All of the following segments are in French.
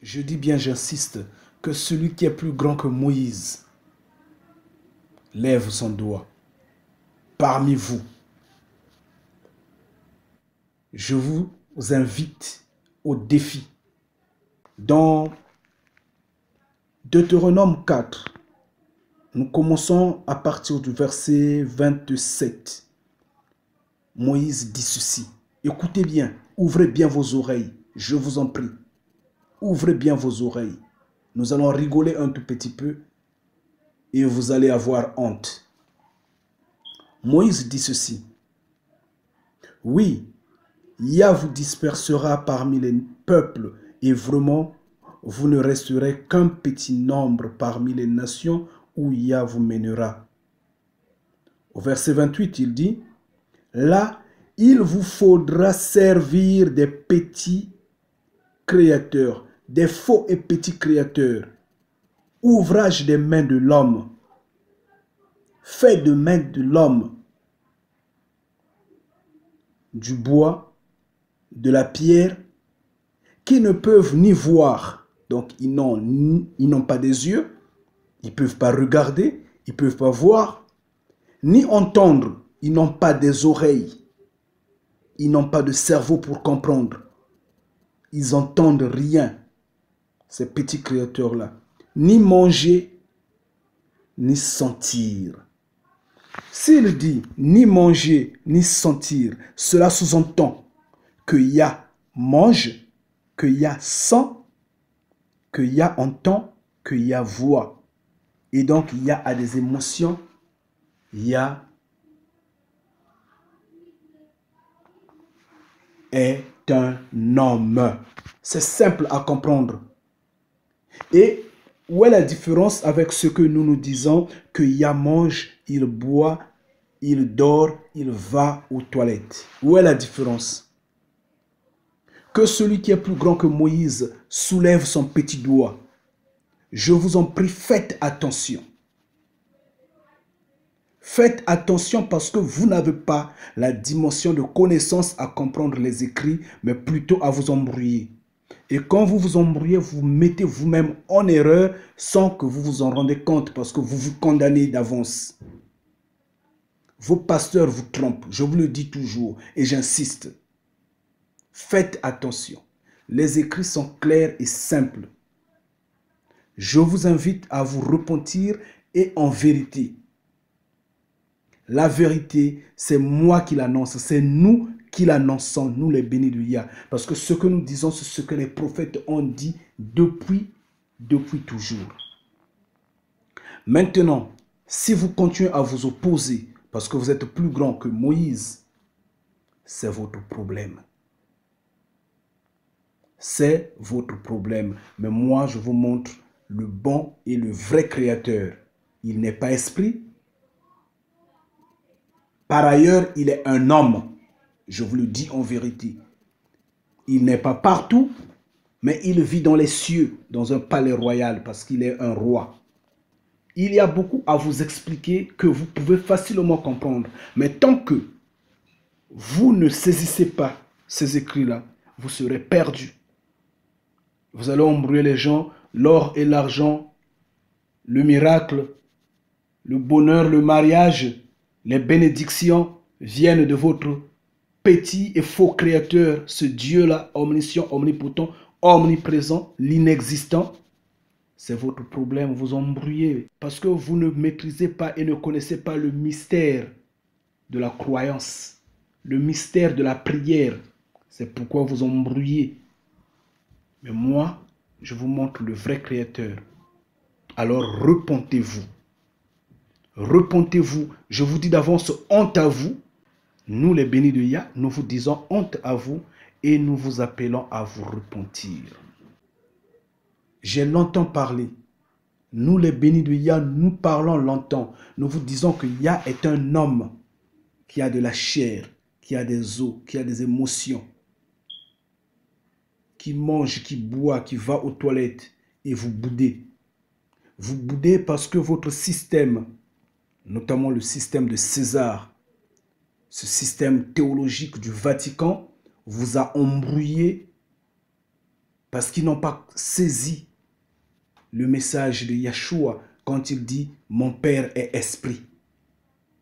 je dis bien, j'insiste, que celui qui est plus grand que Moïse lève son doigt. Parmi vous, je vous invite au défi. Dans Deutéronome 4, nous commençons à partir du verset 27. Moïse dit ceci. Écoutez bien, ouvrez bien vos oreilles, je vous en prie. Ouvrez bien vos oreilles. Nous allons rigoler un tout petit peu et vous allez avoir honte. Moïse dit ceci. Oui, Yah vous dispersera parmi les peuples et vraiment, vous ne resterez qu'un petit nombre parmi les nations où Yah vous mènera. Au verset 28, il dit, là, il vous faudra servir des petits créateurs, des faux et petits créateurs, ouvrage des mains de l'homme, fait de mains de l'homme, du bois, de la pierre, qui ne peuvent ni voir, donc ils n'ont pas des yeux, ils ne peuvent pas regarder, ils ne peuvent pas voir, ni entendre, ils n'ont pas des oreilles, ils n'ont pas de cerveau pour comprendre, ils n'entendent rien, ces petits créateurs-là, ni manger, ni sentir. S'il dit ni manger, ni sentir, cela sous-entend que Yah mange, que Yah sent, que Yah entend, que Yah voit. Et donc Yah a des émotions, Yah est un homme. C'est simple à comprendre. Et où est la différence avec ce que nous nous disons que Yah mange, il boit, il dort, il va aux toilettes? Où est la différence? Que celui qui est plus grand que Moïse soulève son petit doigt. Je vous en prie, faites attention. Faites attention parce que vous n'avez pas la dimension de connaissance à comprendre les écrits, mais plutôt à vous embrouiller. Et quand vous vous embrouillez, vous mettez vous-même en erreur sans que vous vous en rendez compte parce que vous vous condamnez d'avance. Vos pasteurs vous trompent, je vous le dis toujours et j'insiste. Faites attention. Les écrits sont clairs et simples. Je vous invite à vous repentir et en vérité. La vérité, c'est moi qui l'annonce, c'est nous qui l'annonçons, nous les bénis de Yah. Parce que ce que nous disons, c'est ce que les prophètes ont dit depuis toujours. Maintenant, si vous continuez à vous opposer, parce que vous êtes plus grand que Moïse, c'est votre problème. C'est votre problème. Mais moi, je vous montre le bon et le vrai créateur. Il n'est pas esprit. Par ailleurs, il est un homme. Je vous le dis en vérité. Il n'est pas partout, mais il vit dans les cieux, dans un palais royal, parce qu'il est un roi. Il y a beaucoup à vous expliquer que vous pouvez facilement comprendre. Mais tant que vous ne saisissez pas ces écrits-là, vous serez perdus. Vous allez embrouiller les gens, l'or et l'argent, le miracle, le bonheur, le mariage, les bénédictions viennent de votre petit et faux créateur, ce Dieu-là, omniscient, omnipotent, omniprésent, l'inexistant. C'est votre problème, vous embrouillez parce que vous ne maîtrisez pas et ne connaissez pas le mystère de la croyance, le mystère de la prière. C'est pourquoi vous embrouillez. Mais moi, je vous montre le vrai créateur. Alors repentez-vous. Repentez-vous. Je vous dis d'avance, honte à vous. Nous, les bénis de Yah, nous vous disons honte à vous et nous vous appelons à vous repentir. J'ai longtemps parlé. Nous, les bénis de Yah, nous parlons longtemps. Nous vous disons que Yah est un homme qui a de la chair, qui a des os, qui a des émotions, qui mange, qui boit, qui va aux toilettes et vous boudez. Vous boudez parce que votre système, notamment le système de César, ce système théologique du Vatican, vous a embrouillé Parce qu'ils n'ont pas saisi le message de Yeshua quand il dit « Mon Père est esprit ».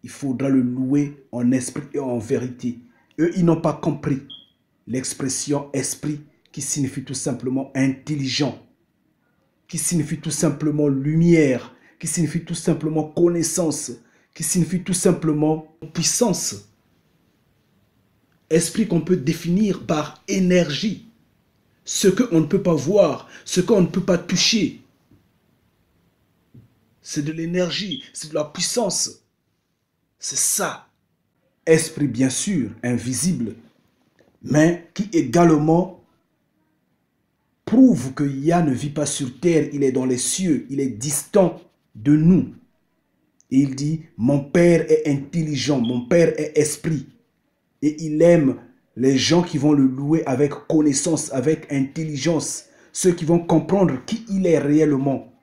Il faudra le louer en esprit et en vérité. Eux, ils n'ont pas compris l'expression esprit qui signifie tout simplement intelligent, qui signifie tout simplement lumière, qui signifie tout simplement connaissance, qui signifie tout simplement puissance. Esprit qu'on peut définir par énergie. Ce qu'on ne peut pas voir, ce qu'on ne peut pas toucher. C'est de l'énergie, c'est de la puissance. C'est ça. Esprit bien sûr, invisible, mais qui également prouve que Yah ne vit pas sur terre, il est dans les cieux, il est distant de nous. Et il dit, mon Père est intelligent, mon Père est esprit. Et il aime les gens qui vont le louer avec connaissance, avec intelligence, ceux qui vont comprendre qui il est réellement.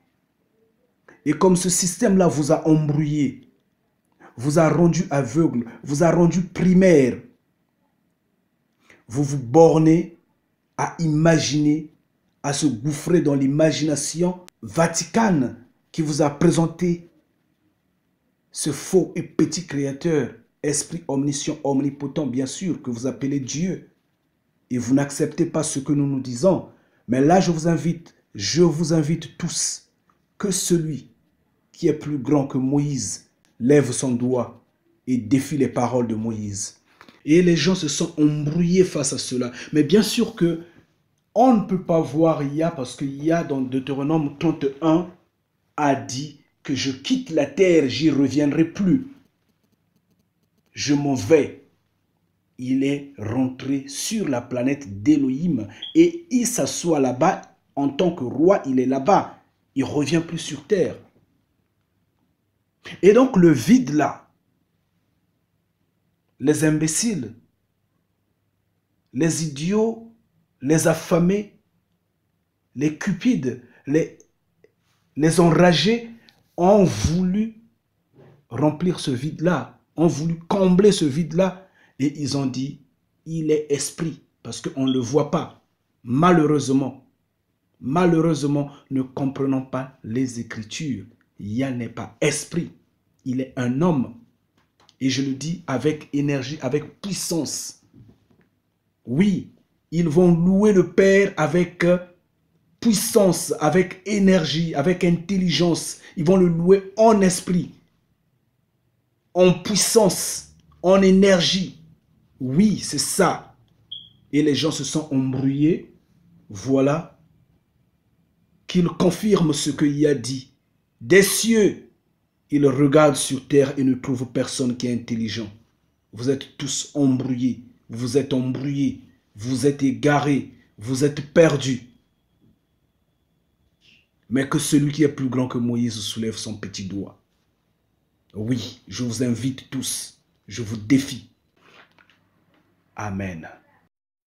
Et comme ce système-là vous a embrouillé, vous a rendu aveugle, vous a rendu primaire, vous vous bornez à imaginer, à se gouffrer dans l'imagination vaticane qui vous a présenté ce faux et petit créateur, esprit omniscient, omnipotent, bien sûr, que vous appelez Dieu. Et vous n'acceptez pas ce que nous nous disons. Mais là, je vous invite tous, que celui qui est plus grand que Moïse lève son doigt et défie les paroles de Moïse. Et les gens se sont embrouillés face à cela. Mais bien sûr que on ne peut pas voir Yah parce que Yah, dans Deutéronome 31, a dit que je quitte la terre, j'y reviendrai plus. Je m'en vais. Il est rentré sur la planète d'Élohim et il s'assoit là-bas en tant que roi, il est là-bas. Il ne revient plus sur terre. Et donc le vide là, les imbéciles, les idiots, les affamés, les cupides, les enragés ont voulu remplir ce vide-là, ont voulu combler ce vide-là et ils ont dit, il est esprit parce qu'on ne le voit pas. Malheureusement, ne comprenons pas les Écritures. Yah n'est pas esprit, il est un homme. Et je le dis avec énergie, avec puissance. Oui, ils vont louer le Père avec puissance, avec énergie, avec intelligence. Ils vont le louer en esprit, en puissance, en énergie. Oui, c'est ça. Et les gens se sont embrouillés. Voilà qu'il confirme ce qu'il a dit. Des cieux, il regarde sur terre et ne trouve personne qui est intelligent. Vous êtes tous embrouillés. Vous êtes embrouillés. Vous êtes égarés. Vous êtes perdus. Mais que celui qui est plus grand que Moïse soulève son petit doigt. Oui, je vous invite tous. Je vous défie. Amen.